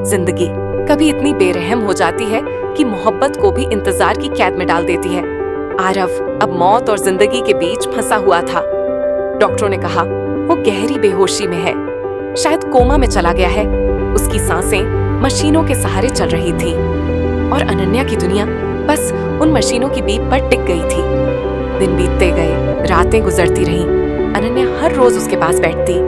जिंदगी कभी इतनी बेरहम हो जाती है कि मोहब्बत को भी इंतजार की कैद में डाल देती है। आरव अब मौत और जिंदगी के बीच फंसा हुआ था। डॉक्टरों ने कहा वो गहरी बेहोशी में है, शायद कोमा में चला गया है। उसकी सांसें मशीनों के सहारे चल रही थी और अनन्या की दुनिया बस उन मशीनों की बीप पर टिक गई थी। दिन बीतते गए, रातें गुजरती रहीं। अनन्या हर रोज उसके पास बैठती,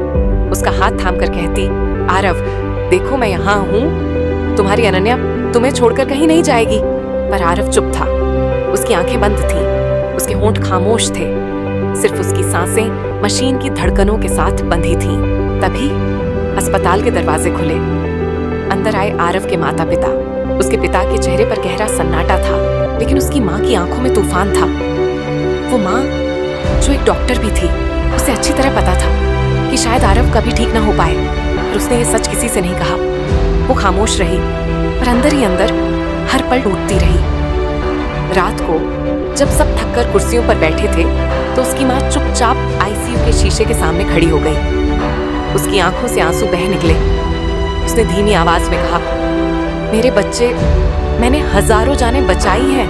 उसका हाथ थाम कर कहती, आरव देखो मैं यहाँ हूँ, तुम्हारी अनन्या तुम्हें छोड़कर कहीं नहीं जाएगी। पर आरव चुप था, उसकी आंखें बंद थीं, उसके होंठ खामोश थे, सिर्फ उसकी सांसें मशीन की धड़कनों के साथ बंधी थीं। तभी अस्पताल के दरवाजे खुले। अंदर आए आरव के माता पिता। उसके पिता के चेहरे पर गहरा सन्नाटा था, लेकिन उसकी माँ की आंखों में तूफान था। वो माँ जो एक डॉक्टर भी थी, उसे अच्छी तरह पता था कि शायद आरव कभी ठीक ना हो पाए, पर उसने ये सच किसी से नहीं कहा। वो खामोश रही, पर अंदर ही अंदर हर पल टूटती रही। रात को जब सब थककर कुर्सियों पर बैठे थे, तो उसकी माँ चुपचाप आईसीयू के शीशे के सामने खड़ी हो गई। उसकी आंखों से आंसू बह निकले। उसने धीमी आवाज में कहा, मेरे बच्चे, मैंने हजारों जानें बचाई हैं,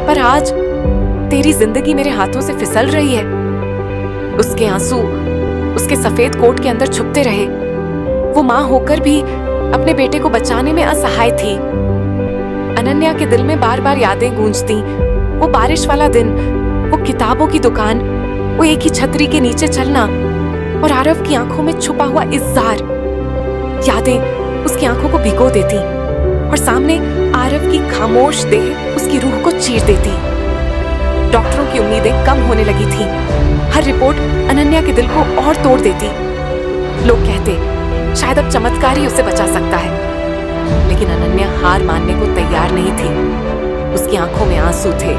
पर आज तेरी जिंदगी मेरे हाथों से फिसल रही है। उसके आंसू उसके सफेद कोट के अंदर छुपते रहे। वो माँ होकर भी अपने बेटे को बचाने में असहाय थी। अनन्या के दिल में बार बार यादें गूंजती। वो बारिश वाला दिन, वो किताबों की दुकान, वो एक ही छतरी के नीचे चलना और आरव की आंखों में छुपा हुआ इज़्ज़ार। यादें उसकी आंखों को भिगो देती और सामने आरव की खामोश देह उसकी रूह को चीर देती। डॉक्टरों की उम्मीदें कम होने लगी थीं। हर रिपोर्ट अनन्या के दिल को और तोड़ देती। लोग कहते शायद अब चमत्कार ही उसे बचा सकता है, लेकिन अनन्या हार मानने को तैयार नहीं थी। उसकी आंखों में आंसू थे।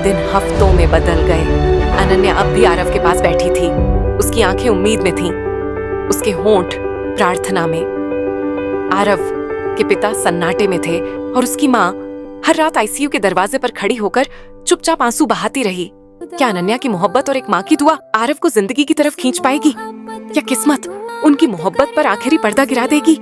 दिन हफ्तों में बदल गए। अनन्या अब भी आरव के पास बैठी थी। उसकी आंखें उम्मीद में थीं, उसके होंठ प्रार्थना में। आरव के पिता सन्नाटे में थे और उसकी माँ हर रात आईसीयू के दरवाजे पर खड़ी होकर चुपचाप आंसू बहाती रही। क्या अनन्या की मोहब्बत और एक माँ की दुआ आरव को जिंदगी की तरफ खींच पाएगी, या किस्मत उनकी मोहब्बत पर आखिरी पर्दा गिरा देगी?